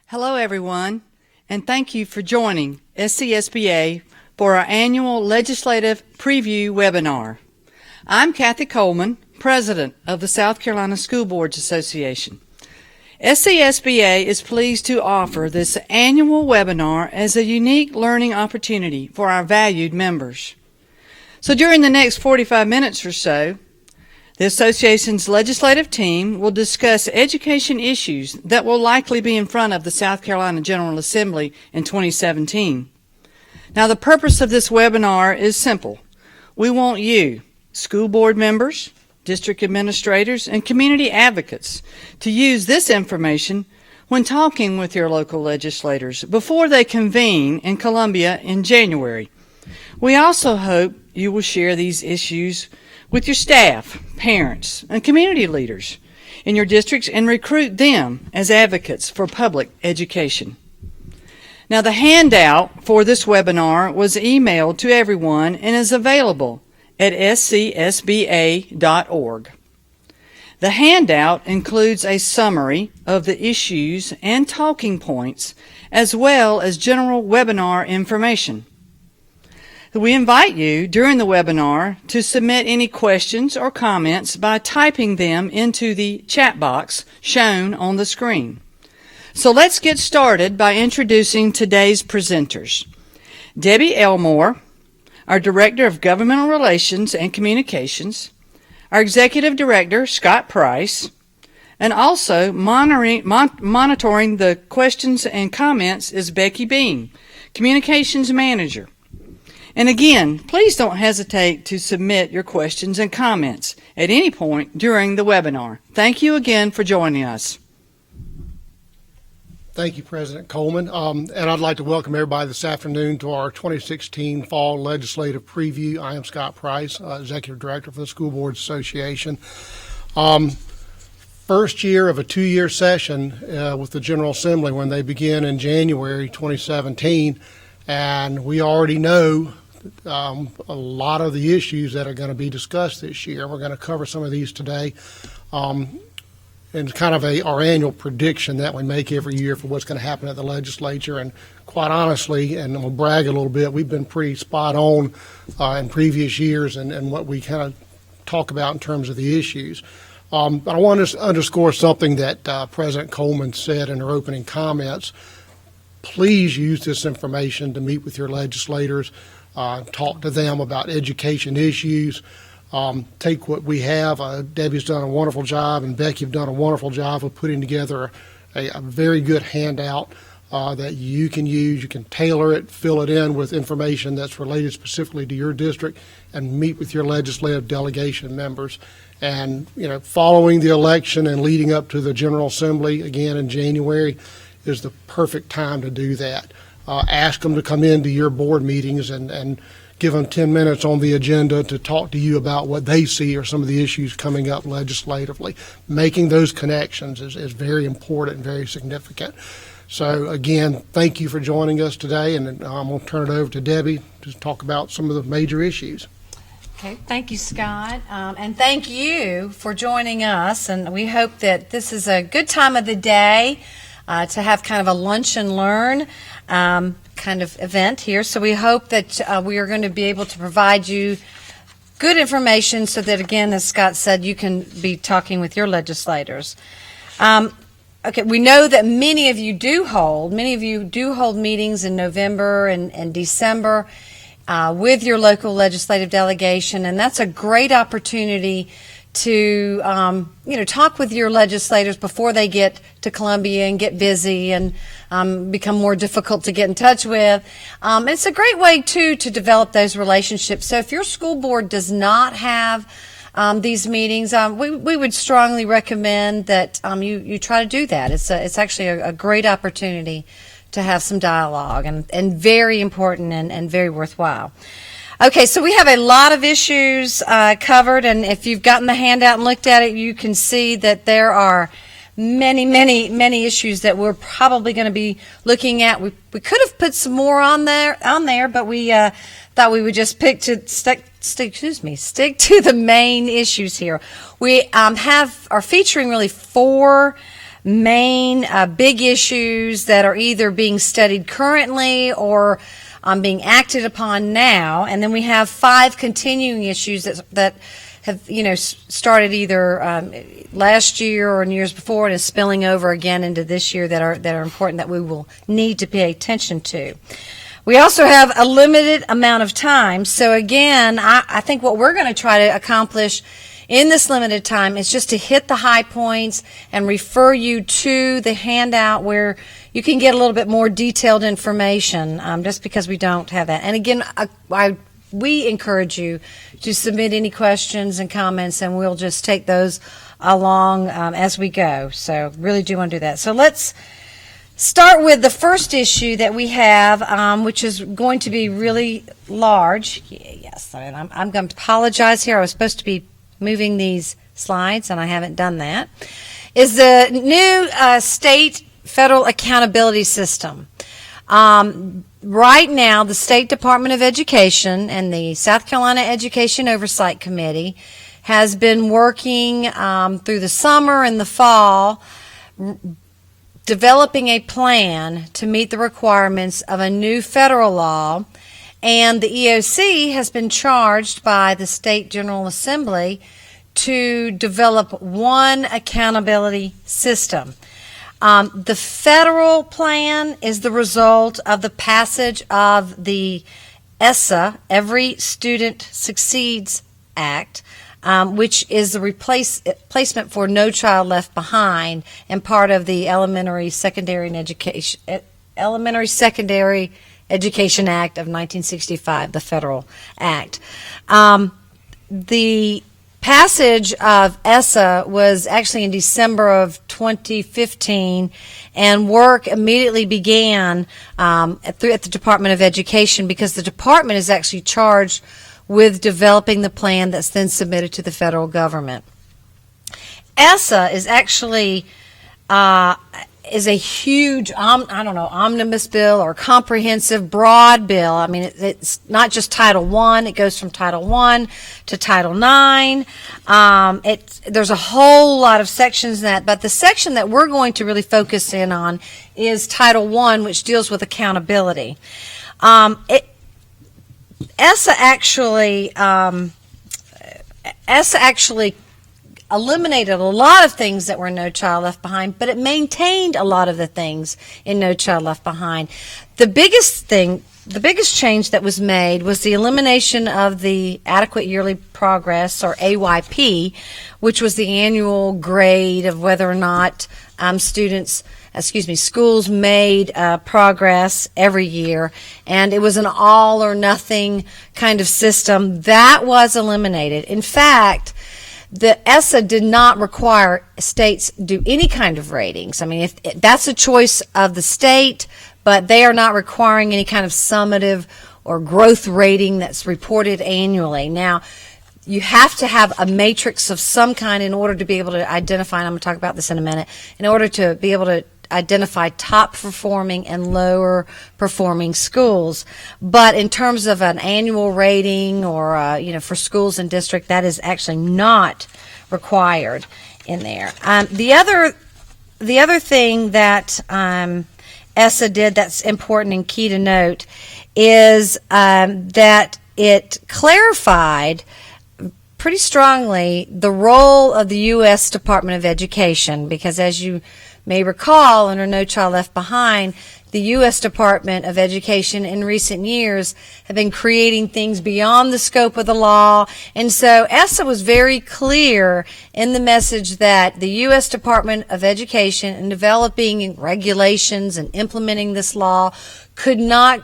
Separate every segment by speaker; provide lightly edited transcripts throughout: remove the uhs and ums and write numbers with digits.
Speaker 1: Hello, everyone, and thank you for joining SCSBA for our annual Legislative Preview webinar. I'm Kathy Coleman, President of the South Carolina School Boards Association. SCSBA is pleased to offer this annual webinar as a unique learning opportunity for our valued members. So during the next 45 minutes or so, the Association's legislative team will discuss education issues that will likely be in front of the South Carolina General Assembly in 2017. Now, the purpose of this webinar is simple. We want you, school board members, district administrators, and community advocates to use this information when talking with your local legislators before they convene in Columbia in January. We also hope you will share these issues with your staff, parents, and community leaders in your districts and recruit them as advocates for public education. Now, the handout for this webinar was emailed to everyone and is available at scsba.org. The handout includes a summary of the issues and talking points as well as general webinar information. We invite you during the webinar to submit any questions or comments by typing them into the chat box shown on the screen. So let's get started by introducing today's presenters. Debbie Elmore, our Director of Governmental Relations and Communications, our Executive Director, Scott Price, and also monitoring the questions and comments is Becky Beam, Communications Manager. And again, please don't hesitate to submit your questions and comments at any point during the webinar. Thank you again for joining us.
Speaker 2: Thank you, President Coleman. And I'd like to welcome everybody this afternoon to our 2016 Fall Legislative Preview. I am Scott Price, Executive Director for the School Boards Association. First year of a two-year session with the General Assembly when they begin in January 2017. And we already know a lot of the issues that are going to be discussed this year. We're going to cover some of these today. And kind of our annual prediction that we make every year for what's going to happen at the legislature. And quite honestly, and I'm going to brag a little bit, we've been pretty spot on in previous years and what we kind of talk about in terms of the issues. But I want to underscore something that President Coleman said in her opening comments. Please use this information to meet with your legislators, talk to them about education issues. Take what we have. Debbie's done a wonderful job, and Becky have done a wonderful job of putting together a very good handout that you can use. You can tailor it, fill it in with information that's related specifically to your district, and meet with your legislative delegation members. And, following the election and leading up to the General Assembly, again in January, is the perfect time to do that. Ask them to come into your board meetings and give them 10 minutes on the agenda to talk to you about what they see are some of the issues coming up legislatively. Making those connections is very important and very significant. So again, thank you for joining us today, and I'm going to turn it over to Debbie to talk about some of the major issues.
Speaker 3: Okay, thank you, Scott, and thank you for joining us, and we hope that this is a good time of the day to have kind of a lunch and learn kind of event here. So we hope that we are going to be able to provide you good information so that, again, as Scott said, you can be talking with your legislators. Okay, we know that many of you do hold meetings in November and December with your local legislative delegation, and that's a great opportunity to talk with your legislators before they get to Columbia and get busy and become more difficult to get in touch with. It's a great way too to develop those relationships. So if your school board does not have these meetings, we would strongly recommend that you try to do that. It's actually a great opportunity to have some dialogue and very important and very worthwhile. Okay, so we have a lot of issues covered, and if you've gotten the handout and looked at it, you can see that there are many issues that we're probably going to be looking at. We could have put some more on there, but we thought we would just stick to the main issues here. We are featuring really four main big issues that are either being studied currently or being acted upon now, and then we have 5 continuing issues that have started either last year or in years before and is spilling over again into this year that are important that we will need to pay attention to. We also have a limited amount of time, so again, I think what we're going to try to accomplish in this limited time is just to hit the high points and refer you to the handout where you can get a little bit more detailed information, just because we don't have that. And again, we encourage you to submit any questions and comments, and we'll just take those along as we go. So really do want to do that. So let's start with the first issue that we have, which is going to be really large. Yes, I'm going to apologize here. I was supposed to be moving these slides, and I haven't done that, is the new state federal accountability system. Right now, the State Department of Education and the South Carolina Education Oversight Committee has been working through the summer and the fall developing a plan to meet the requirements of a new federal law, and the EOC has been charged by the State General Assembly to develop one accountability system. The federal plan is the result of the passage of the ESSA, Every Student Succeeds Act, which is the replacement for No Child Left Behind and part of the Elementary Secondary Education Act of 1965, the federal act. The passage of ESSA was actually in December of 2015, and work immediately began at the Department of Education because the department is actually charged with developing the plan that's then submitted to the federal government. ESSA is actually is a huge, omnibus bill or comprehensive, broad bill. I mean, it's not just Title I. It goes from Title I to Title IX. There's a whole lot of sections in that, but the section that we're going to really focus in on is Title I, which deals with accountability. ESSA actually eliminated a lot of things that were No Child Left Behind, but it maintained a lot of the things in No Child Left Behind. The biggest change that was made was the elimination of the Adequate Yearly Progress, or AYP, which was the annual grade of whether or not schools made progress every year, and it was an all or nothing kind of system. That was eliminated. In fact, the ESSA did not require states do any kind of ratings. I mean, if that's a choice of the state, but they are not requiring any kind of summative or growth rating that's reported annually. Now, you have to have a matrix of some kind in order to be able to identify, and I'm going to talk about this in a minute, in order to be able to identify top performing and lower performing schools. But in terms of an annual rating or for schools and district, that is actually not required in there. The other thing that ESSA did that's important and key to note is that it clarified pretty strongly the role of the U.S. Department of Education, because as you may recall, under No Child Left Behind, the U.S. Department of Education in recent years have been creating things beyond the scope of the law, and so ESSA was very clear in the message that the U.S. Department of Education, in developing regulations and implementing this law, could not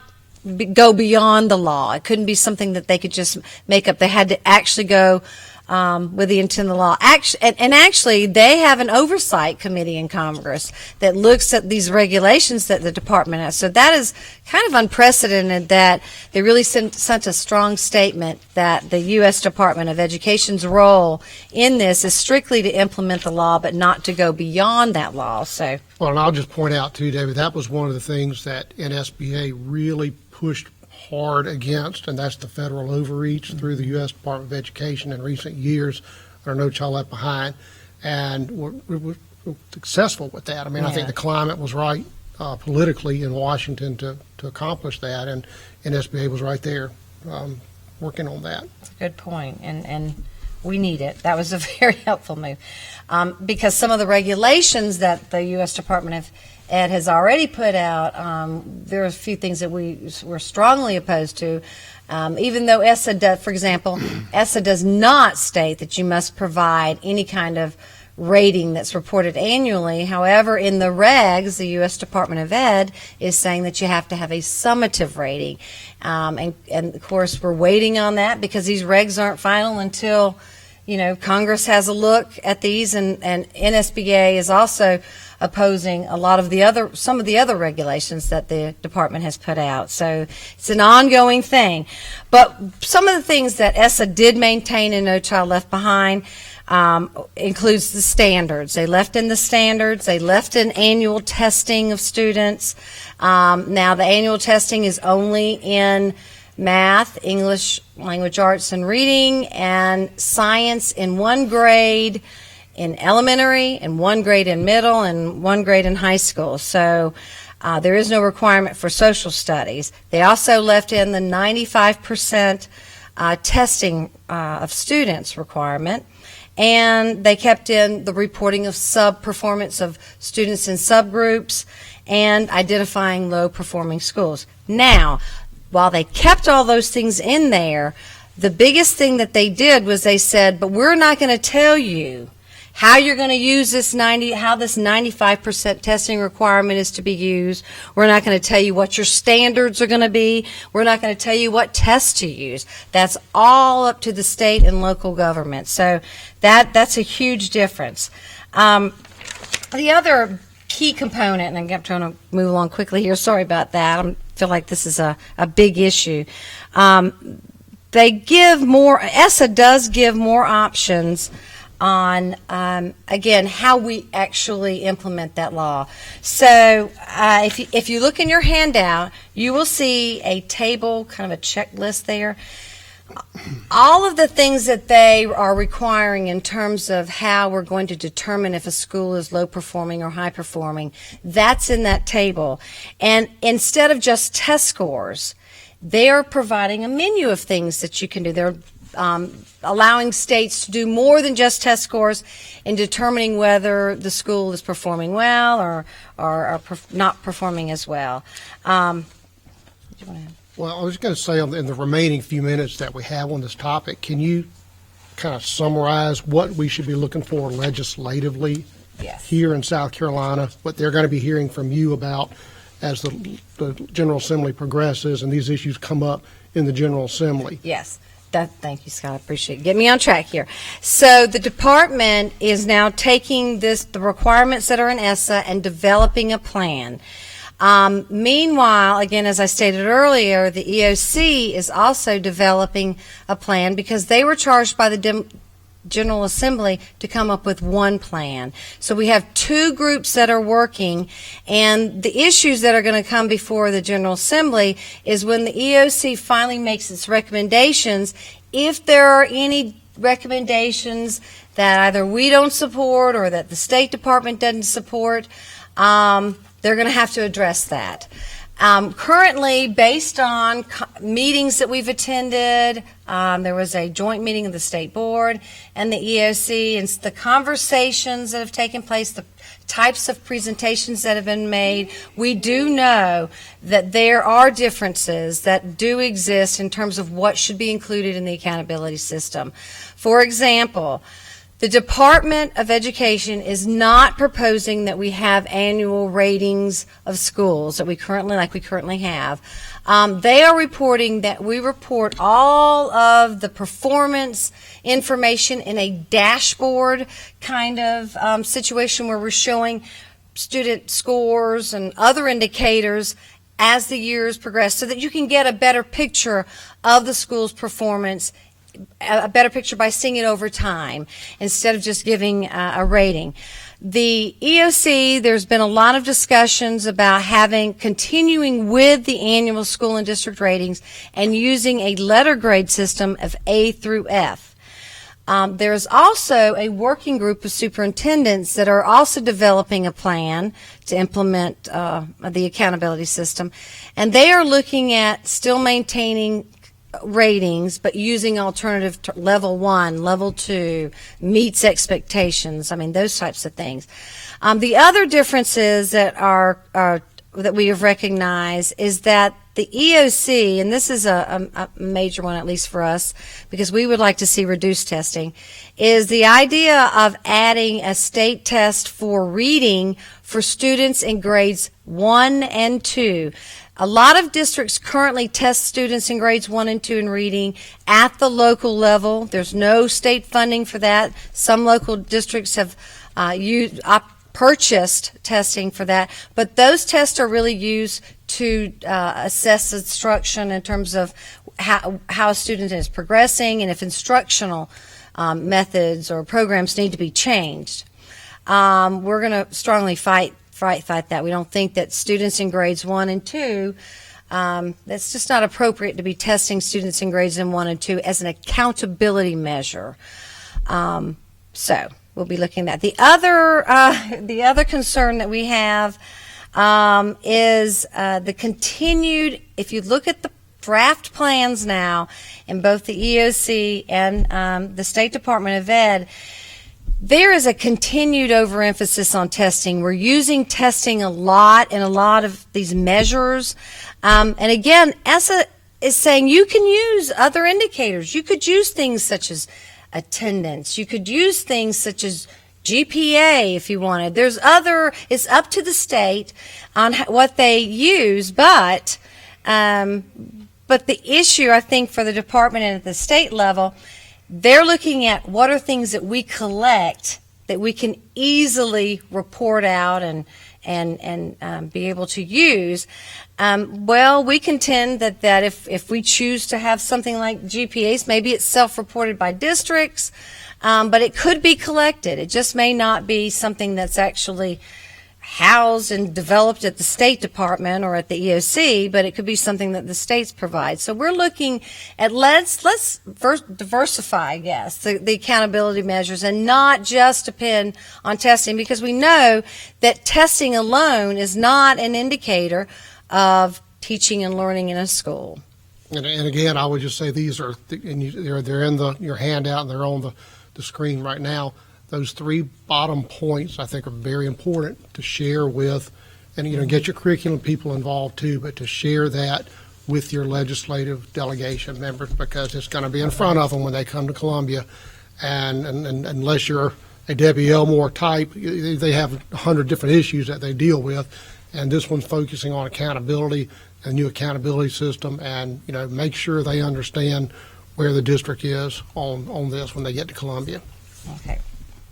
Speaker 3: go beyond the law. It couldn't be something that they could just make up. They had to actually go with the intent of the law. Actually, they have an oversight committee in Congress that looks at these regulations that the department has. So that is kind of unprecedented that they really sent a strong statement that the U.S. Department of Education's role in this is strictly to implement the law, but not to go beyond that law. So,
Speaker 2: well, and I'll just point out too, David, that was one of the things that NSBA really pushed hard against, and that's the federal overreach through the U.S. Department of Education in recent years under No Child Left Behind. and we're successful with that. I mean, I think
Speaker 3: Yeah.
Speaker 2: the climate was right politically in Washington to accomplish that, and SBA was right there working on that.
Speaker 3: Good point, and we need it. That was a very helpful move, because some of the regulations that the U.S. Department of Ed has already put out, there are a few things that we were strongly opposed to. Even though ESSA does, for example, ESSA does not state that you must provide any kind of rating that's reported annually. However, in the regs, the U.S. Department of Ed is saying that you have to have a summative rating. And of course, we're waiting on that because these regs aren't final until, Congress has a look at these, and NSBA is also opposing some of the other regulations that the department has put out. So it's an ongoing thing. But some of the things that ESSA did maintain in No Child Left Behind includes the standards. They left in the standards. They left in annual testing of students. Now, the annual testing is only in math, English, language arts, and reading, and science in one grade in elementary, and one grade in middle, and one grade in high school. So there is no requirement for social studies. They also left in the 95% testing of students requirement. And they kept in the reporting of sub-performance of students in subgroups and identifying low-performing schools. Now, while they kept all those things in there, the biggest thing that they did was they said, but we're not going to tell you how you're going to use this how this 95% testing requirement is to be used. We're not going to tell you what your standards are going to be. We're not going to tell you what tests to use. That's all up to the state and local government. So that's a huge difference. The other key component, and I'm trying to move along quickly here. Sorry about that. I feel like this is a big issue. ESSA does give more options on, again, how we actually implement that law. So if you look in your handout, you will see a table, kind of a checklist there. All of the things that they are requiring in terms of how we're going to determine if a school is low performing or high performing, that's in that table. And instead of just test scores, they are providing a menu of things that you can do. They're allowing states to do more than just test scores in determining whether the school is performing well or not performing as well.
Speaker 2: Well, I was going to say in the remaining few minutes that we have on this topic, can you kind of summarize what we should be looking for legislatively here in South Carolina, what they're going to be hearing from you about as the General Assembly progresses and these issues come up in the General Assembly?
Speaker 3: Yes. Thank you, Scott. I appreciate it. Get me on track here. So the department is now taking the requirements that are in ESSA and developing a plan. Meanwhile, again, as I stated earlier, the EOC is also developing a plan because they were charged by the General Assembly to come up with one plan. So we have two groups that are working, and the issues that are going to come before the General Assembly is when the EOC finally makes its recommendations, if there are any recommendations that either we don't support or that the State Department doesn't support, they're going to have to address that. Currently, based on meetings that we've attended, there was a joint meeting of the State Board and the EOC, and the conversations that have taken place, the types of presentations that have been made, we do know that there are differences that do exist in terms of what should be included in the accountability system. For example, the Department of Education is not proposing that we have annual ratings of schools that we currently have. They are reporting that we report all of the performance information in a dashboard kind of situation where we're showing student scores and other indicators as the years progress so that you can get a better picture of the school's performance, a better picture by seeing it over time instead of just giving a rating. The EOC, there's been a lot of discussions about continuing with the annual school and district ratings and using a letter grade system of A through F. There's also a working group of superintendents that are also developing a plan to implement the accountability system, and they are looking at still maintaining ratings, but using alternative level 1, level 2, meets expectations. I mean, those types of things. The other differences that are that we have recognized is that the EOC, and this is a major one, at least for us, because we would like to see reduced testing, is the idea of adding a state test for reading for students in grades 1 and 2. A lot of districts currently test students in grades 1 and 2 in reading at the local level. There's no state funding for that. Some local districts have purchased testing for that, but those tests are really used to assess instruction in terms of how a student is progressing and if instructional methods or programs need to be changed. We're going to strongly fight that. We don't think that students in grades 1 and 2, that's just not appropriate to be testing students in grades 1 and 2 as an accountability measure. So we'll be looking at that. The other concern that we have is the continued, if you look at the draft plans now in both the EOC and the State Department of Ed, there is a continued overemphasis on testing. We're using testing a lot in a lot of these measures. And again, ESSA is saying you can use other indicators. You could use things such as attendance. You could use things such as GPA if you wanted. It's up to the state on what they use, but the issue, I think, for the department and at the state level, they're looking at what are things that we collect that we can easily report out and be able to use. Well, we contend that if we choose to have something like GPAs, maybe it's self-reported by districts, but it could be collected. It just may not be something that's actually housed and developed at the State Department or at the EOC, but it could be something that the states provide. So we're looking at let's diversify, I guess, the accountability measures and not just depend on testing, because we know that testing alone is not an indicator of teaching and learning in a school.
Speaker 2: And again, I would just say these are, and they're in your handout and they're on the screen right now. Those 3 bottom points I think are very important to share with, and get your curriculum people involved too, but to share that with your legislative delegation members, because it's going to be in front of them when they come to Columbia. And unless you're a Debbie Elmore type, they have 100 different issues that they deal with, and this one's focusing on accountability, a new accountability system, and make sure they understand where the district is on this when they get to Columbia.
Speaker 3: Okay.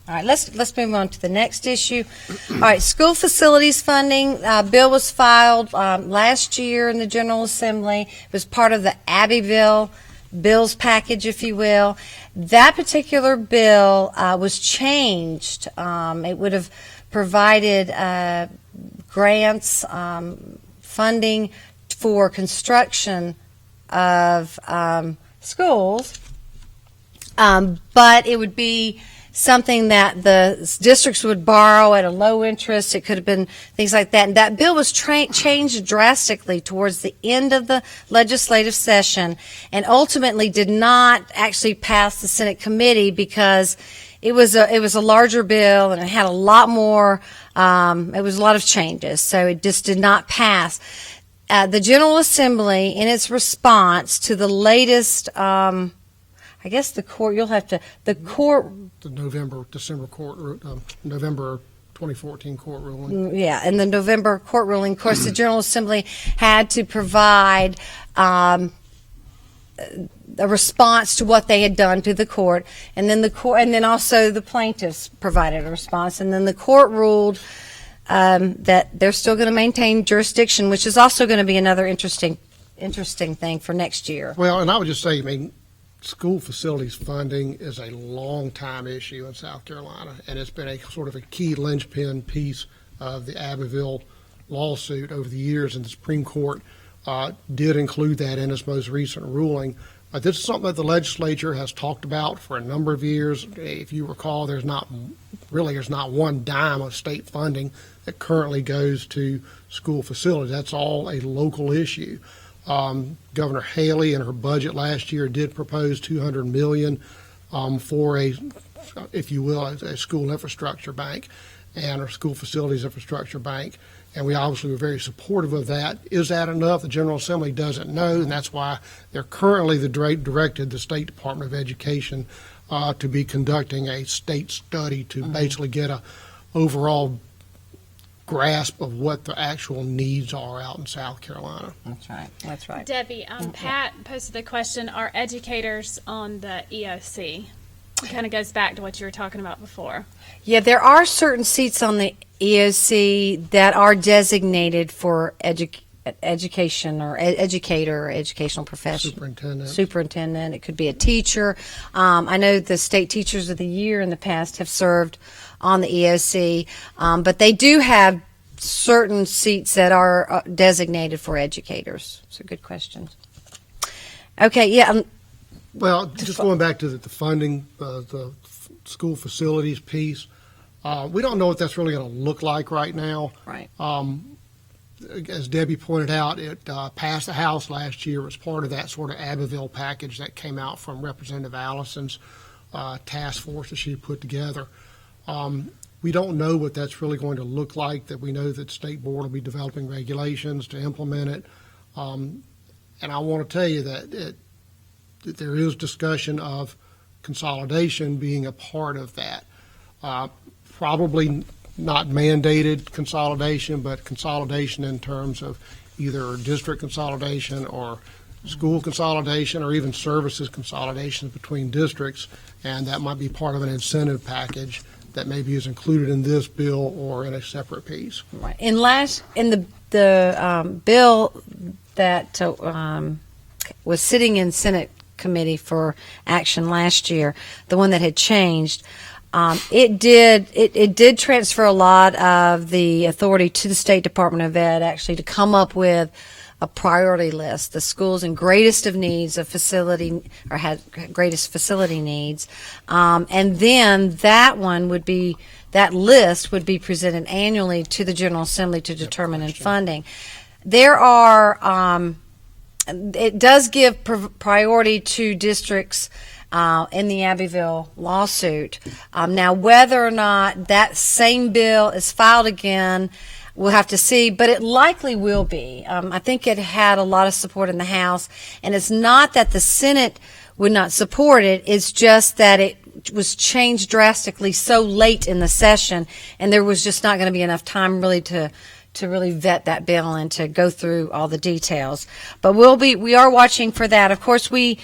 Speaker 3: All right, let's move on to the next issue. All right, school facilities funding bill was filed last year in the General Assembly. It was part of the Abbeville bills package, if you will. That particular bill was changed. It would have provided grants, funding for construction of schools, but it would be something that the districts would borrow at a low interest. It could have been things like that. And that bill was changed drastically towards the end of the legislative session and ultimately did not actually pass the Senate committee because it was a larger bill and it had a lot more, it was a lot of changes. So it just did not pass. The General Assembly, in its response to the latest, I guess the court, the November 2014 court ruling. Yeah, and the November court ruling, of course, the General Assembly had to provide a response to what they had done to the court, and then also the plaintiffs provided a response, and then the court ruled that they're still going to maintain jurisdiction, which is also going to be another interesting thing for next year.
Speaker 2: Well, and I would just say, school facilities funding is a long-time issue in South Carolina, and it's been a sort of a key linchpin piece of the Abbeville lawsuit over the years, and the Supreme Court did include that in its most recent ruling. This is something that the legislature has talked about for a number of years. If you recall, there's not one dime of state funding that currently goes to school facilities. That's all a local issue. Governor Haley in her budget last year did propose $200 million for a, if you will, a school infrastructure bank and a school facilities infrastructure bank. And we obviously were very supportive of that. Is that enough? The General Assembly doesn't know, and that's why they're currently directed the State Department of Education to be conducting a state study to basically get a overall grasp of what the actual needs are out in South Carolina.
Speaker 3: That's right. That's right.
Speaker 4: Debbie, Pat posted the question, are educators on the EOC? It kind of goes back to what you were talking about before.
Speaker 3: Yeah, there are certain seats on the EOC that are designated for education or educator or educational professional. Superintendent. It could be a teacher. I know the State Teachers of the Year in the past have served on the EOC, but they do have certain seats that are designated for educators. So good questions. Okay, yeah.
Speaker 2: Well, just going back to the funding, the school facilities piece, we don't know what that's really going to look like right now.
Speaker 3: Right.
Speaker 2: As Debbie pointed out, it passed the House last year. It was part of that sort of Abbeville package that came out from Representative Allison's task force that she put together. We don't know what that's really going to look like. That we know that the state board will be developing regulations to implement it. And I want to tell you that there is discussion of consolidation being a part of that. Probably not mandated consolidation, but consolidation in terms of either district consolidation or school consolidation or even services consolidation between districts, and that might be part of an incentive package that maybe is included in this bill or in a separate piece.
Speaker 3: Right. In the bill that was sitting in Senate committee for action last year, the one that had changed, it did transfer a lot of the authority to the State Department of Ed actually to come up with a priority list, the schools in greatest of needs of facility or had greatest facility needs, and then that list would be presented annually to the General Assembly to determine in funding. There are it does give priority to districts in the Abbeville lawsuit. Now, whether or not that same bill is filed again, we'll have to see, but it likely will be. I think it had a lot of support in the House, and it's not that the Senate would not support it, it's just that it was changed drastically so late in the session, and there was just not going to be enough time really to really vet that bill and to go through all the details. But we are watching for that. Of course, we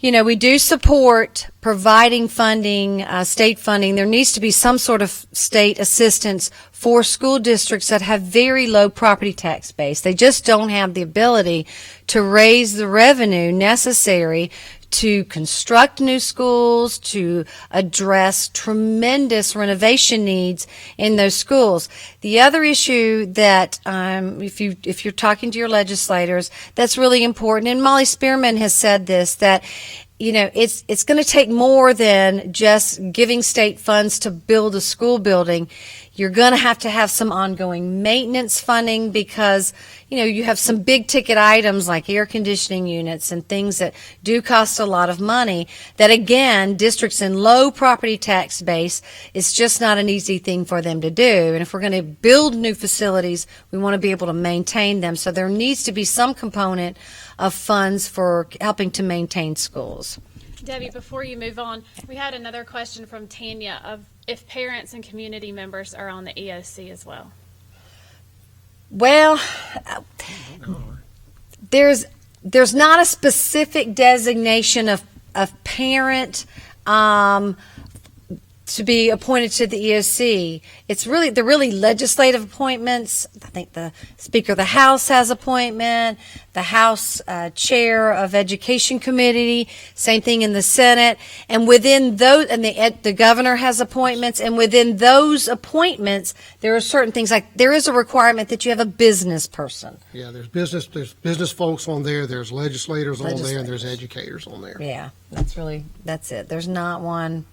Speaker 3: do support providing funding, state funding. There needs to be some sort of state assistance for school districts that have very low property tax base. They just don't have the ability to raise the revenue necessary to construct new schools, to address tremendous renovation needs in those schools. The other issue that, if you're talking to your legislators, that's really important, and Molly Spearman has said this, that it's going to take more than just giving state funds to build a school building. You're going to have some ongoing maintenance funding because, you have some big ticket items like air conditioning units and things that do cost a lot of money that, again, districts in low property tax base, it's just not an easy thing for them to do. And if we're going to build new facilities, we want to be able to maintain them. So there needs to be some component of funds for helping to maintain schools.
Speaker 4: Debbie, before you move on, we had another question from Tanya of if parents and community members are on the EOC as well.
Speaker 3: Well, there's not a specific designation of parent to be appointed to the EOC. They're really legislative appointments. I think the Speaker of the House has appointment, the House Chair of Education Committee, same thing in the Senate, and within those, and the governor has appointments, and within those appointments, there are certain things like there is a requirement that you have a business person.
Speaker 2: Yeah, there's business folks on there, there's legislators on there, and there's educators on there.
Speaker 3: Yeah, that's it. There's not one.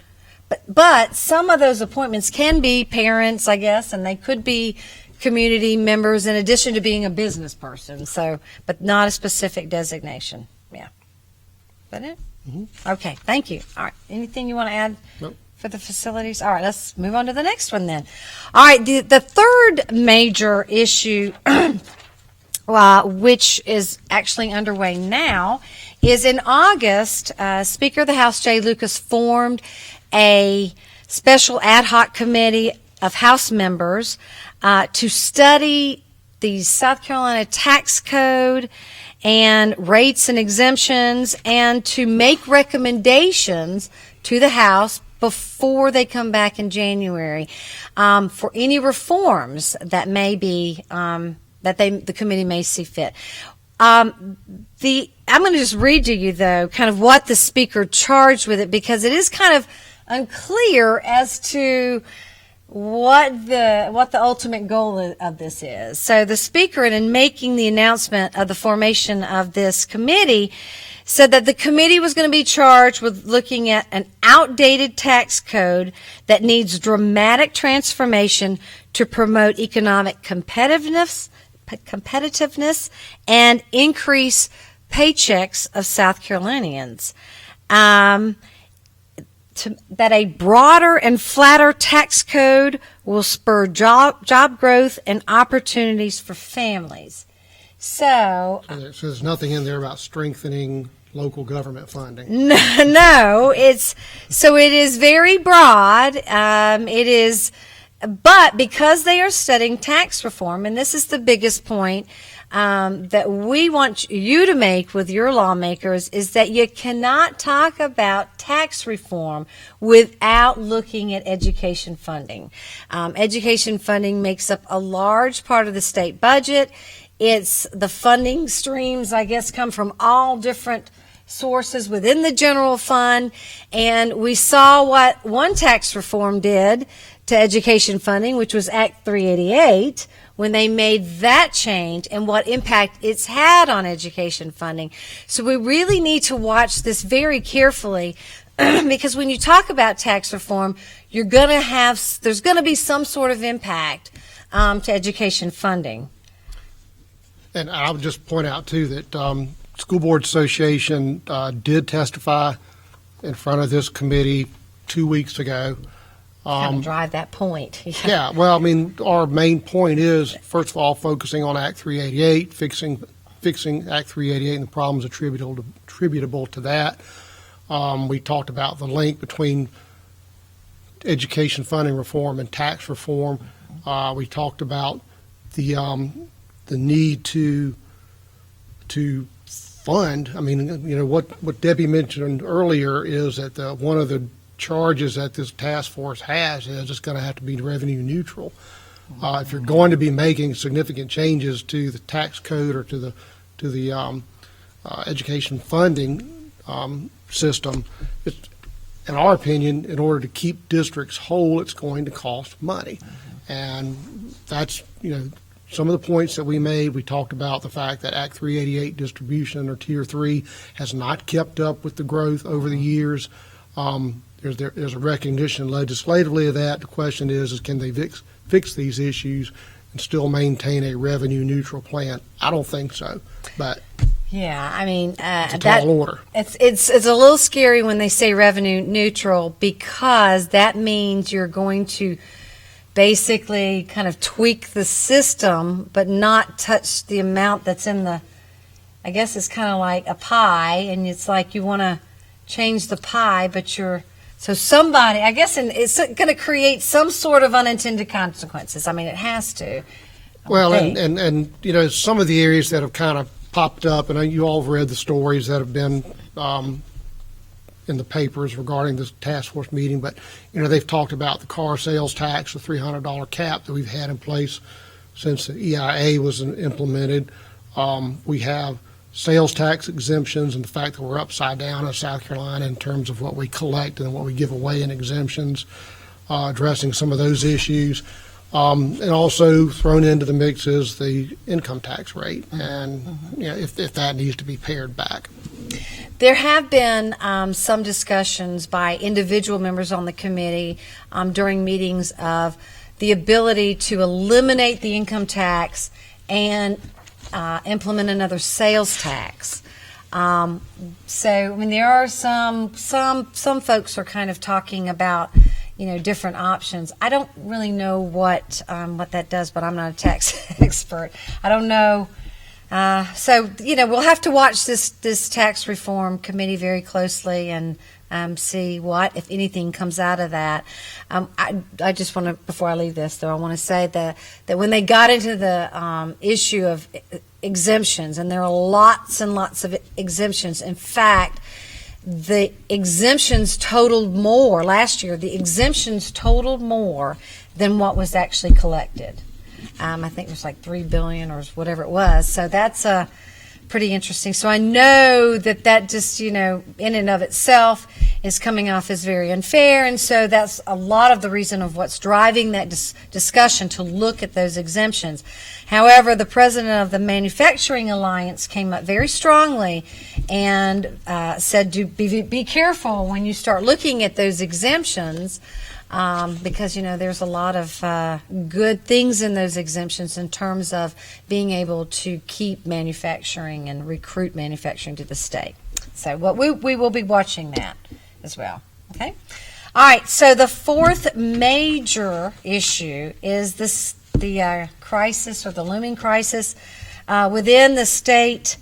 Speaker 3: But some of those appointments can be parents, I guess, and they could be community members in addition to being a business person. So, but not a specific designation. Yeah. Is that it? Mm-hmm. Okay, thank you. All right. Anything you want to add?
Speaker 2: Nope.
Speaker 3: For the facilities? All right, let's move on to the next one then. All right, the third major issue, which is actually underway now, is in August, Speaker of the House Jay Lucas formed a special ad hoc committee of House members to study the South Carolina tax code and rates and exemptions, and to make recommendations to the House before they come back in January for any reforms that may be the committee may see fit. I'm going to just read to you though kind of what the speaker charged with it, because it is kind of unclear as to what the ultimate goal of this is. So the speaker, in making the announcement of the formation of this committee, said that the committee was going to be charged with looking at an outdated tax code that needs dramatic transformation to promote economic competitiveness and increase paychecks of South Carolinians. That a broader and flatter tax code will spur job growth and opportunities for families. So
Speaker 2: there's nothing in there about strengthening local government funding.
Speaker 3: No, it is very broad. But because they are studying tax reform, and this is the biggest point that we want you to make with your lawmakers, is that you cannot talk about tax reform without looking at education funding. Education funding makes up a large part of the state budget. The funding streams, I guess, come from all different sources within the general fund, and we saw what one tax reform did to education funding, which was Act 388, when they made that change and what impact it's had on education funding. So we really need to watch this very carefully because when you talk about tax reform, there's going to be some sort of impact to education funding.
Speaker 2: And I would just point out, too, that School Board Association did testify in front of this committee 2 weeks ago.
Speaker 3: Kind of drive that point.
Speaker 2: Yeah, well, I mean, our main point is, first of all, focusing on Act 388, fixing Act 388 and the problems attributable to that. We talked about the link between education funding reform and tax reform. We talked about the need to fund. I mean, you know, what Debbie mentioned earlier is that one of the charges that this task force has is it's going to have to be revenue neutral. If you're going to be making significant changes to the tax code or to the education funding system, in our opinion, in order to keep districts whole, it's going to cost money. And that's, you know, some of the points that we made. We talked about the fact that Act 388 distribution or Tier 3 has not kept up with the growth over the years. There's a recognition legislatively of that. The question is can they fix these issues and still maintain a revenue neutral plan? I don't think so, but
Speaker 3: yeah, I mean,
Speaker 2: it's a tall order.
Speaker 3: It's a little scary when they say revenue neutral, because that means you're going to basically kind of tweak the system, but not touch the amount that's in the, I guess it's kind of like a pie, and it's like you want to change the pie, but so somebody, I guess, it's going to create some sort of unintended consequences. I mean, it has to.
Speaker 2: Well, and you know, some of the areas that have kind of popped up, and you all have read the stories that have been in the papers regarding this task force meeting, but, they've talked about the car sales tax, the $300 cap that we've had in place since the EIA was implemented. We have sales tax exemptions and the fact that we're upside down in South Carolina in terms of what we collect and what we give away in exemptions, addressing some of those issues. And also thrown into the mix is the income tax rate, and if that needs to be pared back.
Speaker 3: There have been some discussions by individual members on the committee during meetings of the ability to eliminate the income tax and implement another sales tax. There are some folks are kind of talking about different options. I don't really know what that does, but I'm not a tax expert. I don't know. We'll have to watch this tax reform committee very closely and see what, if anything, comes out of that. I just want to, before I leave this, though, I want to say that when they got into the issue of exemptions, and there are lots and lots of exemptions. In fact, the exemptions totaled more last year. The exemptions totaled more than what was actually collected. I think it was like $3 billion or whatever it was. So that's pretty interesting. So I know that just, in and of itself is coming off as very unfair. And so that's a lot of the reason of what's driving that discussion to look at those exemptions. However, the president of the Manufacturing Alliance came up very strongly and said, be careful when you start looking at those exemptions, because there's a lot of good things in those exemptions in terms of being able to keep manufacturing and recruit manufacturing to the state. So we will be watching that as well. Okay. All right. So the fourth major issue is the crisis, or the looming crisis within the state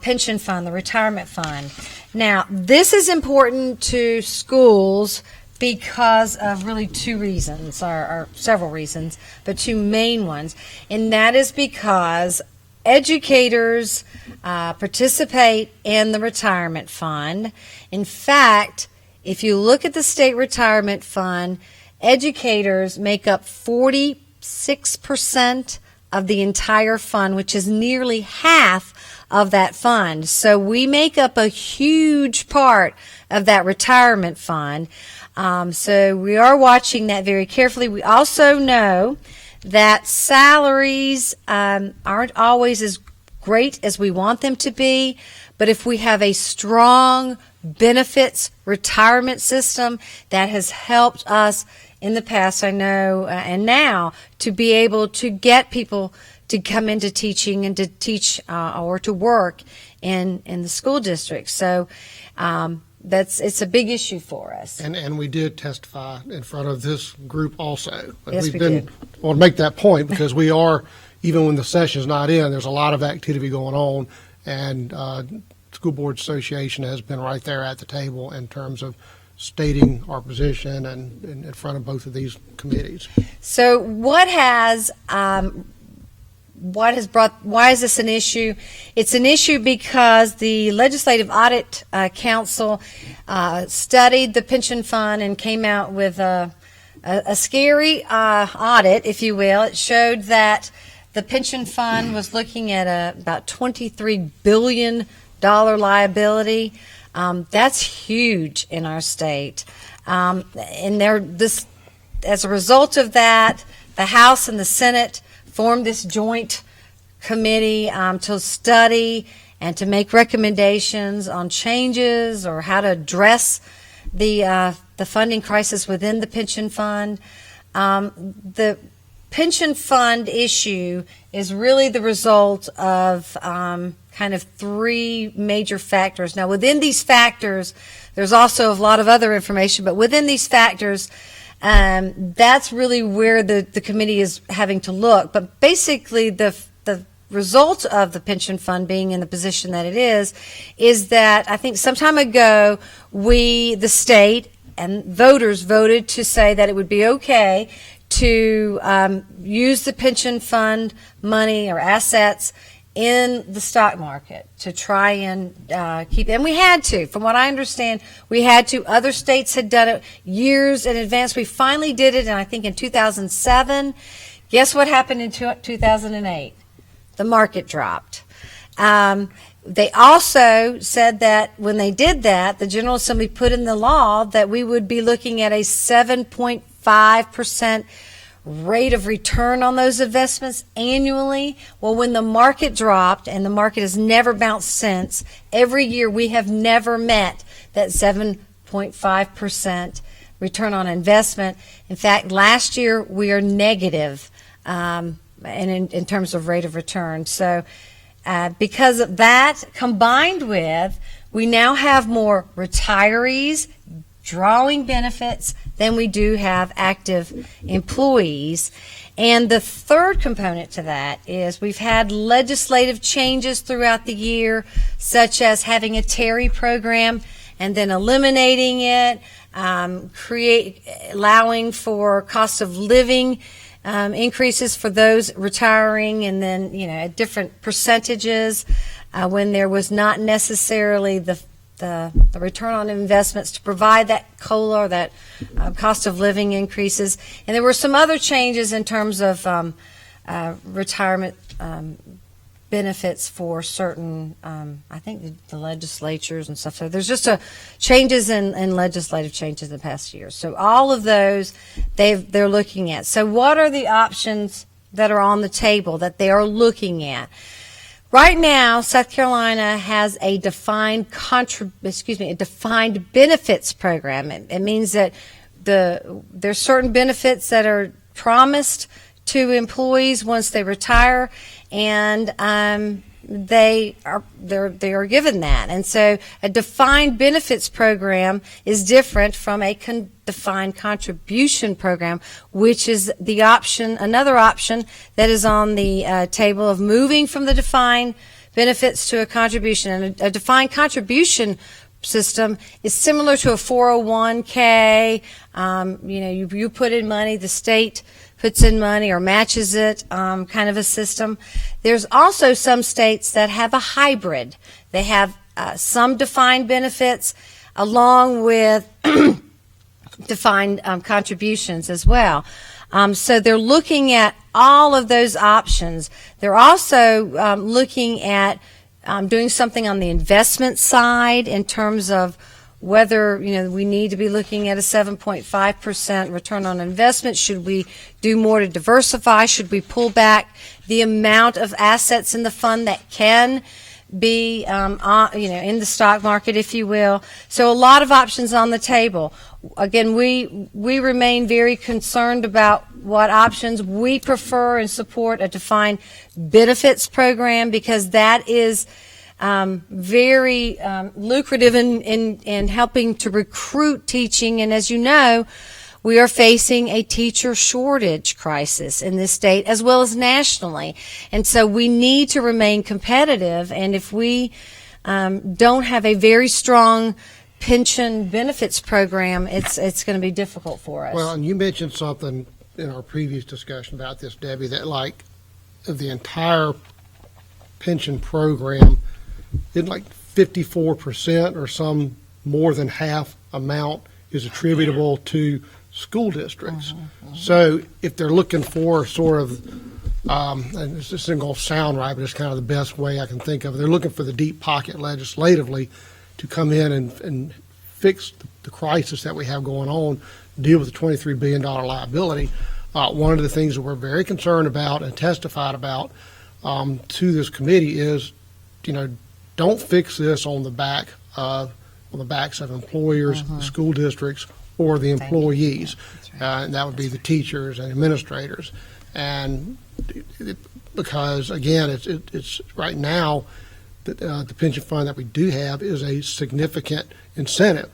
Speaker 3: pension fund, the retirement fund. Now, this is important to schools because of really two reasons, or several reasons, but two main ones. And that is because educators participate in the retirement fund. In fact, if you look at the state retirement fund, educators make up 46% of the entire fund, which is nearly half of that fund. So we make up a huge part of that retirement fund. So we are watching that very carefully. We also know that salaries aren't always as great as we want them to be, but if we have a strong benefits retirement system that has helped us in the past, I know, and now, to be able to get people to come into teaching and to teach or to work in the school district. So it's a big issue for us.
Speaker 2: And we did testify in front of this group also.
Speaker 3: Yes,
Speaker 2: We've
Speaker 3: we
Speaker 2: been,
Speaker 3: did.
Speaker 2: Well, to make that point, because we are, even when the session's not in, there's a lot of activity going on, and School Board Association has been right there at the table in terms of stating our position and in front of both of these committees.
Speaker 3: So why is this an issue? It's an issue because the Legislative Audit Council studied the pension fund and came out with a scary audit, if you will. It showed that the pension fund was looking at about $23 billion liability. That's huge in our state. As a result of that, the House and the Senate formed this joint committee to study and to make recommendations on changes or how to address the funding crisis within the pension fund. The pension fund issue is really the result of kind of three major factors. Now, within these factors, there's also a lot of other information, but within these factors, that's really where the committee is having to look. But basically, the result of the pension fund being in the position that it is that I think some time ago, the state and voters voted to say that it would be okay to use the pension fund money or assets in the stock market to try and keep, and we had to, from what I understand, we had to. Other states had done it years in advance. We finally did it, and I think in 2007. Guess what happened in 2008? The market dropped. They also said that when they did that, the General Assembly put in the law that we would be looking at a 7.5% rate of return on those investments annually. Well, when the market dropped, and the market has never bounced since, every year we have never met that 7.5% return on investment. In fact, last year we are negative in terms of rate of return. So because of that, combined with we now have more retirees drawing benefits than we do have active employees. And the third component to that is we've had legislative changes throughout the year, such as having a Terry program and then eliminating it, allowing for cost of living increases for those retiring, and then at different percentages when there was not necessarily the return on investments to provide that COLA or that cost of living increases. And there were some other changes in terms of retirement benefits for certain, I think the legislatures and stuff. So there's just changes in legislative changes in the past year. So all of those they're looking at. So what are the options that are on the table that they are looking at? Right now, South Carolina has a defined benefits program. It means that there's certain benefits that are promised to employees once they retire, and they are given that. And so a defined benefits program is different from a defined contribution program, which is the option, another option that is on the table of moving from the defined benefits to a contribution. And a defined contribution system is similar to a 401k. You put in money, the state puts in money or matches it, kind of a system. There's also some states that have a hybrid. They have some defined benefits along with defined contributions as well. So they're looking at all of those options. They're also looking at doing something on the investment side in terms of whether we need to be looking at a 7.5% return on investment. Should we do more to diversify? Should we pull back the amount of assets in the fund that can be in the stock market, if you will? So a lot of options on the table. Again, we remain very concerned about what options we prefer and support a defined benefits program, because that is very lucrative in helping to recruit teaching. And as you know, we are facing a teacher shortage crisis in this state as well as nationally. And so we need to remain competitive. And if we don't have a very strong pension benefits program, it's going to be difficult for us.
Speaker 2: Well, and you mentioned something in our previous discussion about this, Debbie, that like of the entire pension program, it's like 54% or some more than half amount is attributable to school districts. So if they're looking for sort of, and this isn't going to sound right, but it's kind of the best way I can think of it, they're looking for the deep pocket legislatively to come in and fix the crisis that we have going on, deal with the $23 billion liability. One of the things that we're very concerned about and testified about to this committee is, don't fix this on the backs of employers, the school districts, or the employees. Right. And that would be the teachers and administrators. And because again, it's right now the pension fund that we do have is a significant incentive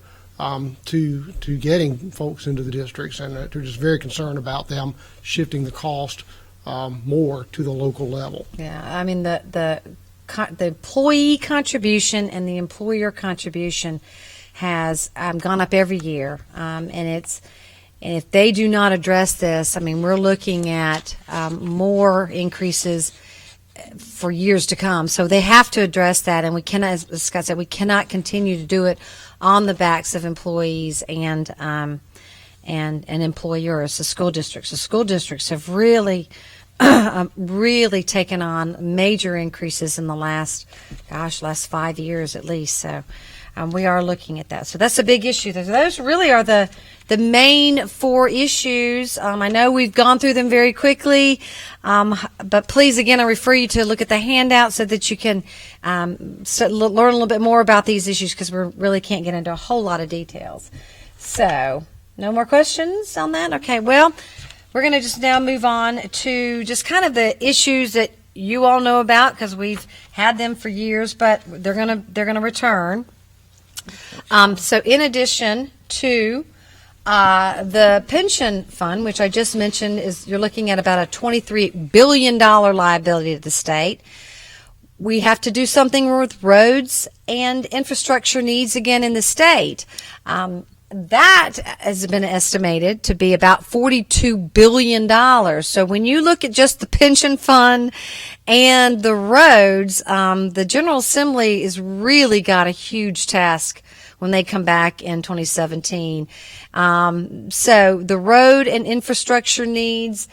Speaker 2: to getting folks into the districts, and they're just very concerned about them shifting the cost more to the local level.
Speaker 3: Yeah, I mean the employee contribution and the employer contribution has gone up every year, and if they do not address this, I mean, we're looking at more increases for years to come. So they have to address that, and we cannot, as Scott said, we cannot continue to do it on the backs of employees and employers, the school districts. The school districts have really really taken on major increases in the last 5 years at least. So we are looking at that. So that's a big issue. Those really are the main 4 issues. I know we've gone through them very quickly, but please, again, I refer you to look at the handout so that you can learn a little bit more about these issues, because we really can't get into a whole lot of details. So no more questions on that? Okay, well, we're going to just now move on to just kind of the issues that you all know about, because we've had them for years, but they're going to return. So in addition to the pension fund, which I just mentioned, you're looking at about a $23 billion liability to the state. We have to do something with roads and infrastructure needs again in the state. That has been estimated to be about $42 billion. So when you look at just the pension fund and the roads, the General Assembly has really got a huge task when they come back in 2017. So the road and infrastructure needs,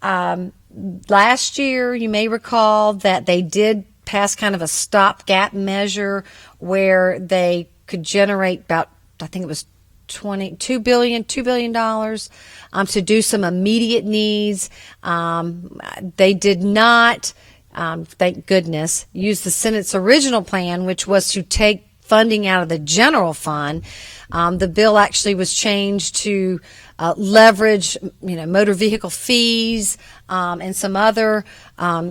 Speaker 3: last year, you may recall that they did pass kind of a stopgap measure where they could generate about, I think it was $2 billion to do some immediate needs. They did not, thank goodness, use the Senate's original plan, which was to take funding out of the general fund. The bill actually was changed to leverage, motor vehicle fees and some other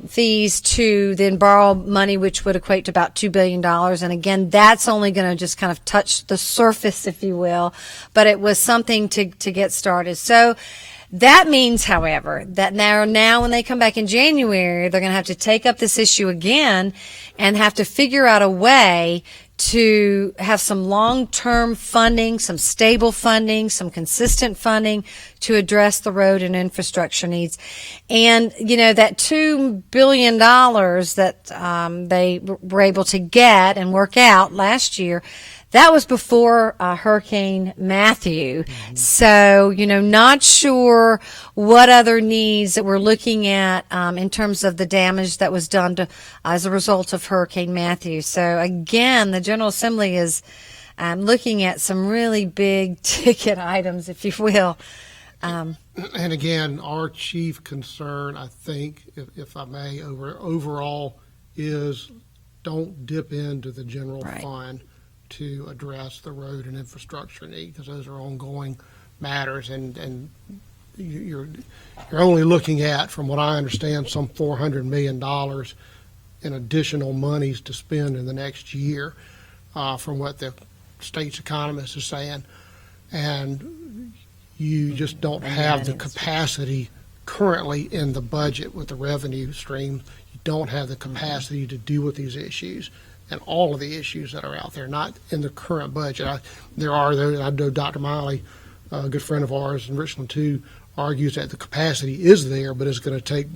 Speaker 3: fees to then borrow money, which would equate to about $2 billion. And again, that's only going to just kind of touch the surface, if you will, but it was something to get started. So that means, however, that now when they come back in January, they're going to have to take up this issue again and have to figure out a way to have some long-term funding, some stable funding, some consistent funding to address the road and infrastructure needs. And, that $2 billion that they were able to get and work out last year, that was before Hurricane Matthew. Mm-hmm. So, not sure what other needs that we're looking at in terms of the damage that was done as a result of Hurricane Matthew. So, again, the General Assembly is looking at some really big ticket items, if you will.
Speaker 2: And again, our chief concern, I think, if I may, overall is don't dip into the general fund to address the road and infrastructure need, because those are ongoing matters, and you're only looking at, from what I understand, some $400 million in additional monies to spend in the next year, from what the state's economist is saying, and you just don't have the capacity currently in the budget with the revenue stream. You don't have the capacity to deal with these issues and all of the issues that are out there, not in the current budget. There are those. I know Dr. Miley, a good friend of ours in Richland too, argues that the capacity is there, but it's going to take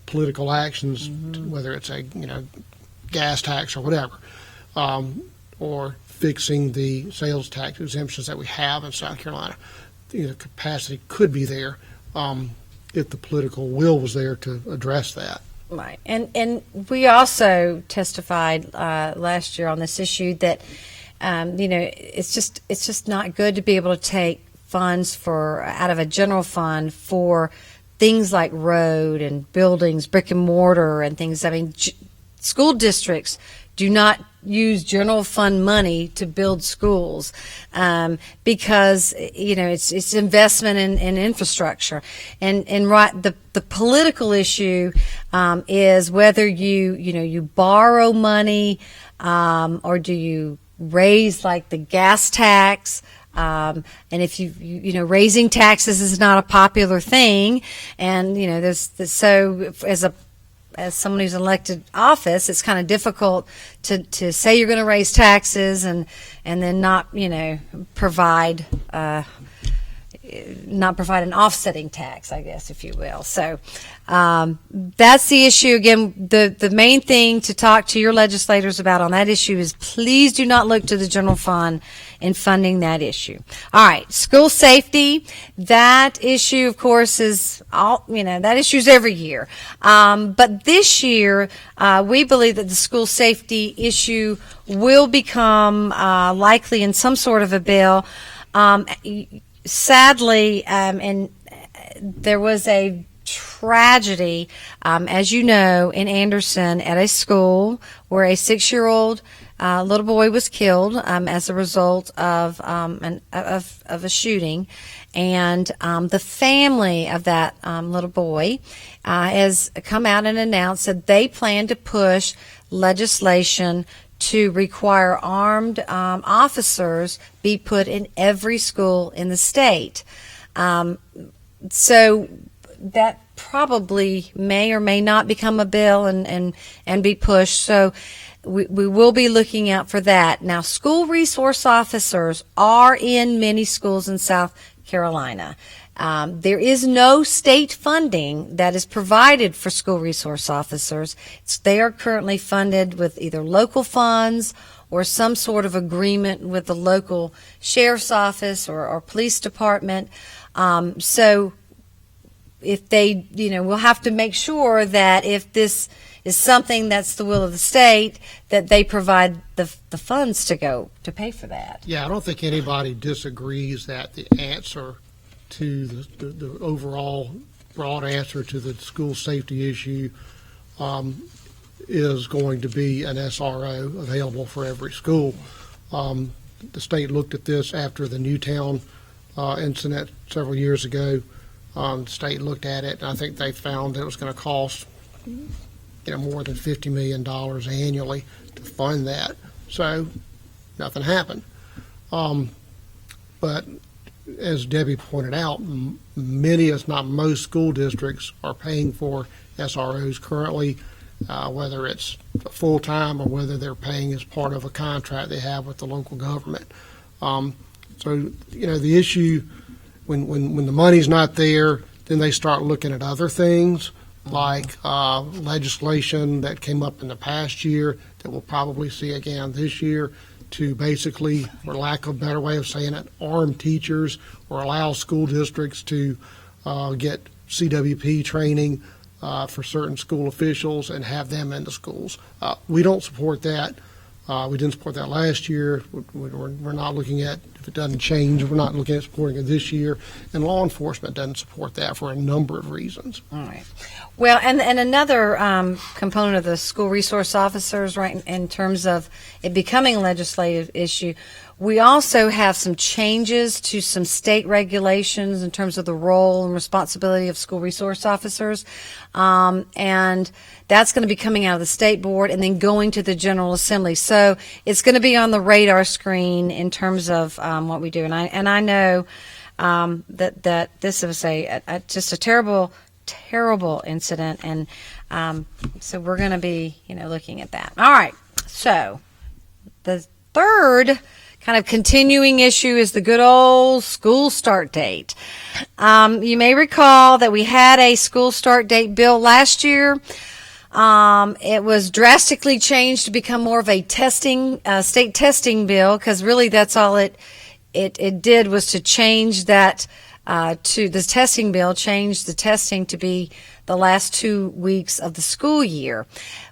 Speaker 2: political actions, whether it's a gas tax or whatever, or fixing the sales tax exemptions that we have in South Carolina. Capacity could be there if the political will was there to address that.
Speaker 3: Right, and we also testified last year on this issue that it's just not good to be able to take funds out of a general fund for things like road and buildings, brick and mortar, and things. I mean, school districts do not use general fund money to build schools because it's investment in infrastructure, and the political issue is whether you borrow money or do you raise like the gas tax. And if raising taxes is not a popular thing, and so as someone who's elected office, it's kind of difficult to say you're going to raise taxes and then not provide not provide an offsetting tax, I guess, if you will. So that's the issue. Again, the main thing to talk to your legislators about on that issue is please do not look to the general fund in funding that issue. All right, school safety. That issue, of course, is that issue is every year. But this year, we believe that the school safety issue will become likely in some sort of a bill. Sadly, and there was a tragedy, as you know, in Anderson at a school where a 6-year-old little boy was killed as a result of a shooting, and the family of that little boy has come out and announced that they plan to push legislation to require armed officers be put in every school in the state. So that probably may or may not become a bill and be pushed. So we will be looking out for that. Now, school resource officers are in many schools in South Carolina. There is no state funding that is provided for school resource officers. They are currently funded with either local funds or some sort of agreement with the local sheriff's office or police department. So if they, we'll have to make sure that if this is something that's the will of the state, that they provide the funds to pay for that.
Speaker 2: Yeah, I don't think anybody disagrees that the answer to the overall broad answer to the school safety issue is going to be an SRO available for every school. The state looked at this after the Newtown incident several years ago. The state looked at it, and I think they found that it was going to cost more than $50 million annually to fund that. So nothing happened. But as Debbie pointed out, many, if not most, school districts are paying for SROs currently, whether it's full-time or whether they're paying as part of a contract they have with the local government. So, the issue, when the money's not there, then they start looking at other things like legislation that came up in the past year that we'll probably see again this year to basically, for lack of a better way of saying it, arm teachers or allow school districts to get CWP training for certain school officials and have them in the schools. We don't support that. We didn't support that last year. We're not looking at, if it doesn't change, we're not looking at supporting it this year. And law enforcement doesn't support that for a number of reasons.
Speaker 3: All right. Well, and another component of the school resource officers, right, in terms of it becoming a legislative issue, we also have some changes to some state regulations in terms of the role and responsibility of school resource officers. And that's going to be coming out of the state board and then going to the General Assembly. So it's going to be on the radar screen in terms of what we do. And I know that this was just a terrible incident, and so we're going to be looking at that. All right. So the third kind of continuing issue is the good old school start date. You may recall that we had a school start date bill last year. It was drastically changed to become more of a state testing bill, because really that's all it did was to change that to the testing bill, change the testing to be the last 2 weeks of the school year.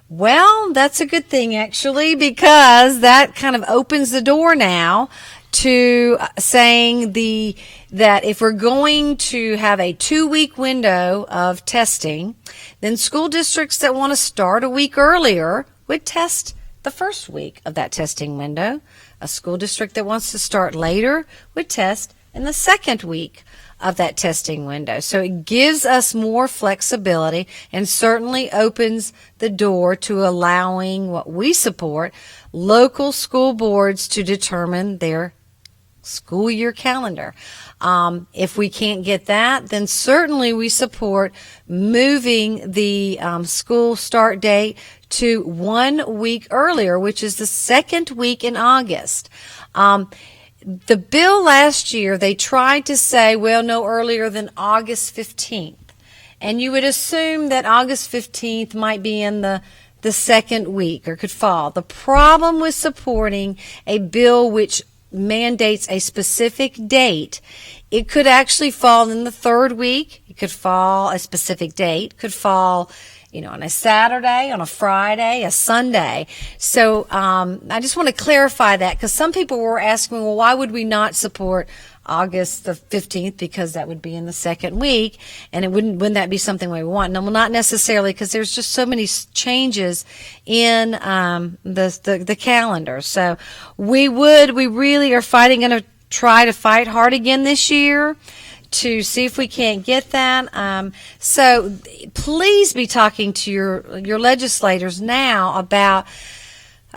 Speaker 3: Well, that's a good thing, actually, because that kind of opens the door now to saying that if we're going to have a 2-week window of testing, then school districts that want to start a week earlier would test the first week of that testing window. A school district that wants to start later would test in the second week of that testing window. So it gives us more flexibility and certainly opens the door to allowing what we support, local school boards to determine their school year calendar. If we can't get that, then certainly we support moving the school start date to 1 week earlier, which is the second week in August. the bill last year, they tried to say, well, no earlier than August 15th. And you would assume that August 15th might be in the second week or could fall. The problem with supporting a bill which mandates a specific date, it could actually fall in the third week. It could fall a specific date, could fall on a Saturday, on a Friday, a Sunday. So I just want to clarify that, because some people were asking, well, why would we not support August the 15th, because that would be in the second week, and wouldn't that be something we want? No, well, not necessarily, because there's just so many changes in the calendar. So we really are going to try to fight hard again this year to see if we can't get that. So please be talking to your legislators now about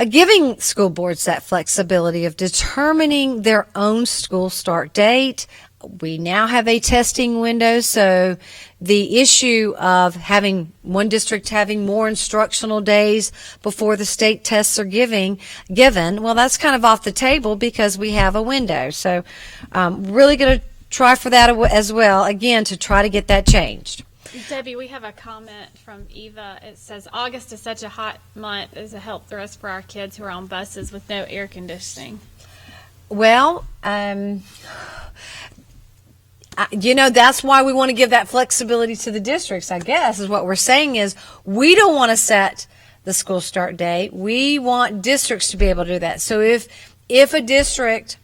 Speaker 3: giving school boards that flexibility of determining their own school start date. We now have a testing window, so the issue of having one district having more instructional days before the state tests are given, well, that's kind of off the table because we have a window. So really going to try for that as well, again, to try to get that changed.
Speaker 4: Debbie, we have a comment from Eva. It says, August is such a hot month as a help for us for our kids who are on buses with no air conditioning.
Speaker 3: Well, that's why we want to give that flexibility to the districts, I guess, is what we're saying is we don't want to set the school start date. We want districts to be able to do that. So if a district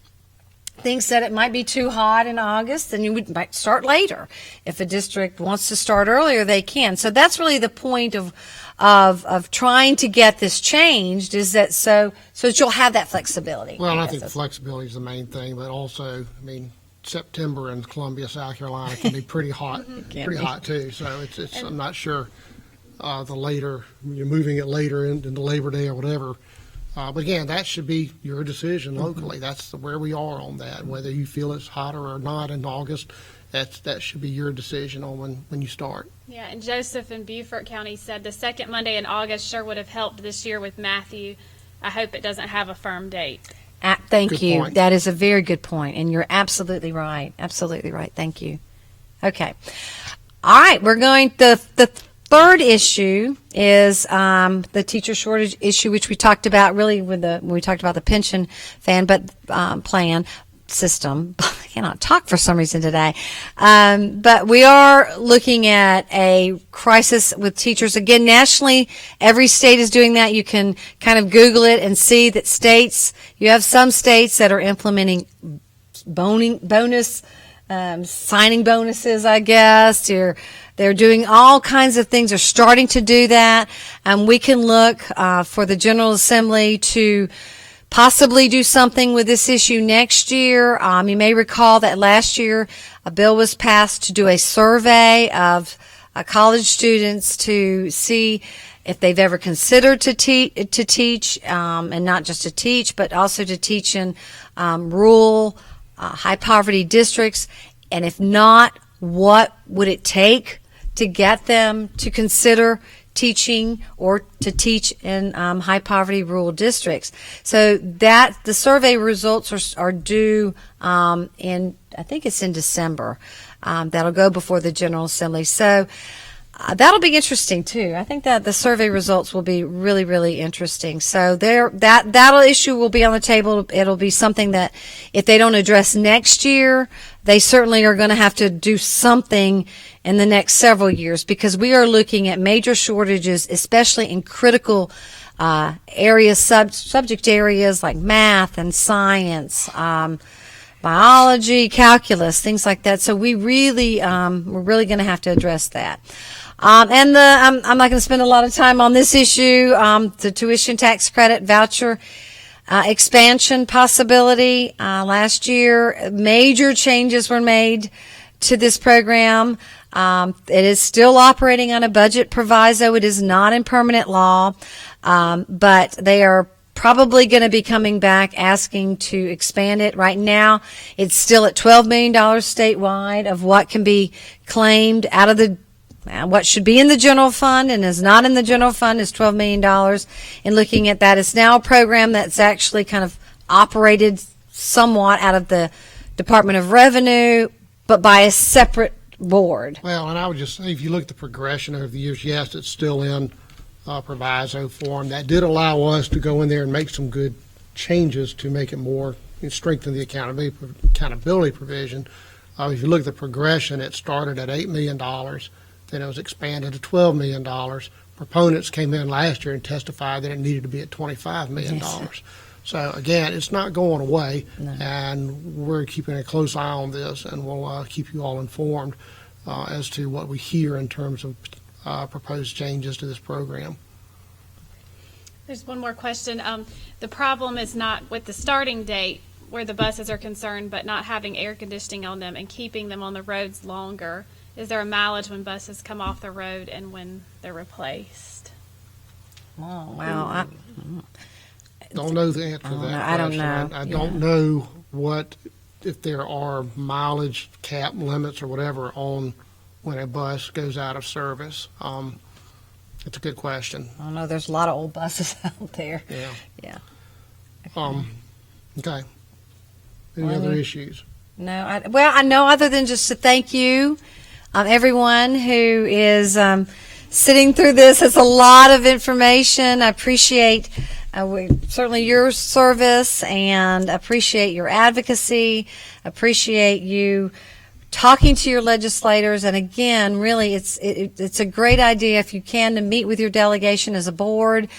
Speaker 3: thinks that it might be too hot in August, then you might start later. If a district wants to start earlier, they can. So that's really the point of trying to get this changed, is that so that you'll have that flexibility.
Speaker 2: Well, I think flexibility is the main thing, but also, September in Columbia, South Carolina can be pretty hot, hot too. So it's I'm not sure the later, you're moving it later into Labor Day or whatever. But again, that should be your decision locally. That's where we are on that. Whether you feel it's hotter or not in August, that should be your decision on when you start.
Speaker 4: Yeah, and Joseph in Beaufort County said the second Monday in August sure would have helped this year with Matthew. I hope it doesn't have a firm date.
Speaker 3: Thank
Speaker 2: Good
Speaker 3: you.
Speaker 2: point.
Speaker 3: That is a very good point, and you're absolutely right. Absolutely right. Thank you. Okay. All right, we're going the third issue is the teacher shortage issue, which we talked about really when we talked about the pension plan system. I cannot talk for some reason today. But we are looking at a crisis with teachers. Again, nationally, every state is doing that. You can kind of Google it and see that you have some states that are implementing signing bonuses, I guess. They're doing all kinds of things. They're starting to do that. We can look for the General Assembly to possibly do something with this issue next year. You may recall that last year a bill was passed to do a survey of college students to see if they've ever considered to teach, and not just to teach, but also to teach in rural, high poverty districts. And if not, what would it take to get them to consider teaching or to teach in high poverty rural districts? So that the survey results are due in, I think it's in December. That'll go before the General Assembly. So that'll be interesting too. I think that the survey results will be really, really interesting. So that issue will be on the table. It'll be something that if they don't address next year, they certainly are going to have to do something in the next several years, because we are looking at major shortages, especially in critical areas, subject areas like math and science, biology, calculus, things like that. So we're really going to have to address that. I'm not going to spend a lot of time on this issue. The tuition tax credit voucher expansion possibility. Last year, major changes were made to this program. It is still operating on a budget proviso. It is not in permanent law, but they are probably going to be coming back asking to expand it. Right now, it's still at $12 million statewide of what can be claimed out of what should be in the general fund and is not in the general fund is $12 million. And looking at that, it's now a program that's actually kind of operated somewhat out of the Department of Revenue, but by a separate board.
Speaker 2: Well, and I would just say, if you look at the progression over the years, yes, it's still in proviso form. That did allow us to go in there and make some good changes to make it more, strengthen the accountability provision. If you look at the progression, it started at $8 million, then it was expanded to $12 million. Proponents came in last year and testified that it needed to be at $25 million. Yes. So again, it's not going away, no. And we're keeping a close eye on this, and we'll keep you all informed as to what we hear in terms of proposed changes to this program.
Speaker 4: There's one more question. The problem is not with the starting date where the buses are concerned, but not having air conditioning on them and keeping them on the roads longer. Is there a mileage when buses come off the road and when they're replaced?
Speaker 3: Oh, wow.
Speaker 2: Don't know the answer to that.
Speaker 3: I don't know.
Speaker 2: I don't know if there are mileage cap limits or whatever on when a bus goes out of service. It's a good question.
Speaker 3: I don't know. There's a lot of old buses out there.
Speaker 2: Yeah. Okay. Any other issues?
Speaker 3: No. I know other than just to thank you, everyone who is sitting through this. It's a lot of information. I appreciate certainly your service and appreciate your advocacy, appreciate you talking to your legislators. And again, really, it's a great idea if you can to meet with your delegation as a board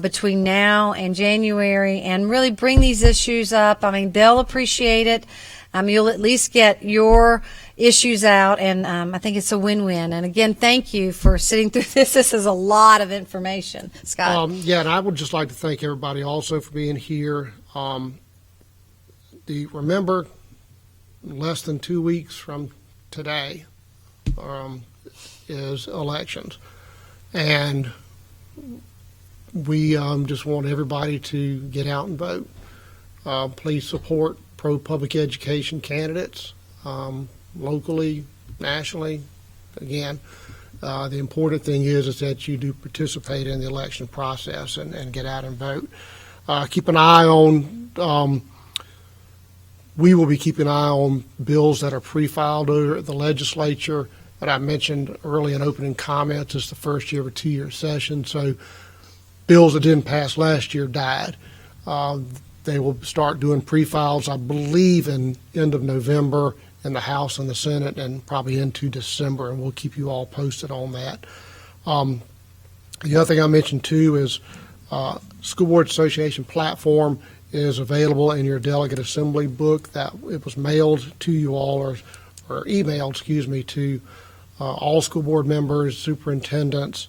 Speaker 3: between now and January and really bring these issues up. I mean, they'll appreciate it. You'll at least get your issues out, and I think it's a win-win. And again, thank you for sitting through this. This is a lot of information, Scott.
Speaker 2: Yeah, and I would just like to thank everybody also for being here. Remember, less than 2 weeks from today is elections, and we just want everybody to get out and vote. Please support pro-public education candidates, locally, nationally. Again, the important thing is that you do participate in the election process and get out and vote. Keep an eye on, we will be keeping an eye on bills that are pre-filed over the legislature. That I mentioned early in opening comments, it's the first year of a 2-year session, so bills that didn't pass last year died. They will start doing pre-files, I believe, in end of November in the House and the Senate, and probably into December, and we'll keep you all posted on that. The other thing I mentioned, too, is School Board Association platform is available in your delegate assembly book. That it was mailed to you all, or emailed, to all school board members, superintendents,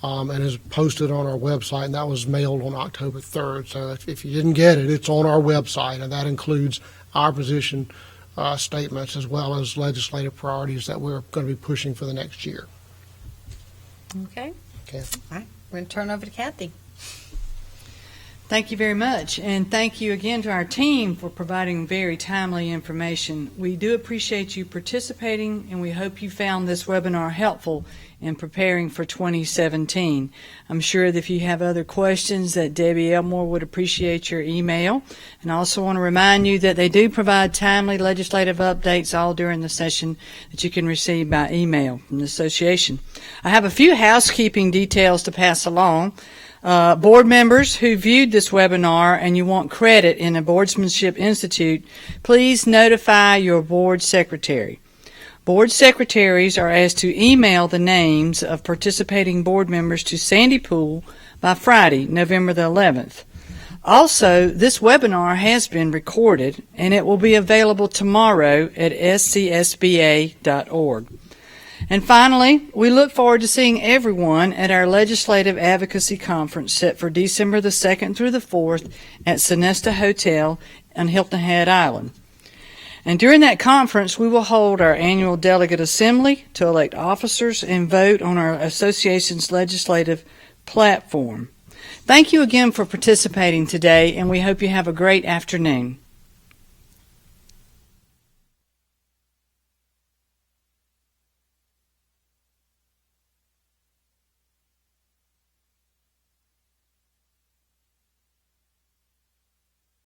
Speaker 2: and is posted on our website, and that was mailed on October 3rd. So if you didn't get it, it's on our website, and that includes our position statements as well as legislative priorities that we're going to be pushing for the next year.
Speaker 3: Okay.
Speaker 2: Okay.
Speaker 3: All right. We're going to turn over to Kathy.
Speaker 1: Thank you very much, and thank you again to our team for providing very timely information. We do appreciate you participating, and we hope you found this webinar helpful in preparing for 2017. I'm sure that if you have other questions that Debbie Elmore would appreciate your email. And I also want to remind you that they do provide timely legislative updates all during the session that you can receive by email from the association. I have a few housekeeping details to pass along. Board members who viewed this webinar and you want credit in a Boardsmanship Institute, please notify your board secretary. Board secretaries are asked to email the names of participating board members to Sandy Pool by Friday, November the 11th. Also, this webinar has been recorded and it will be available tomorrow at scsba.org. And finally, we look forward to seeing everyone at our Legislative Advocacy Conference set for December the 2nd through the 4th at Sonesta Hotel on Hilton Head Island. And during that conference, we will hold our annual delegate assembly to elect officers and vote on our association's legislative platform. Thank you again for participating today, and we hope you have a great afternoon.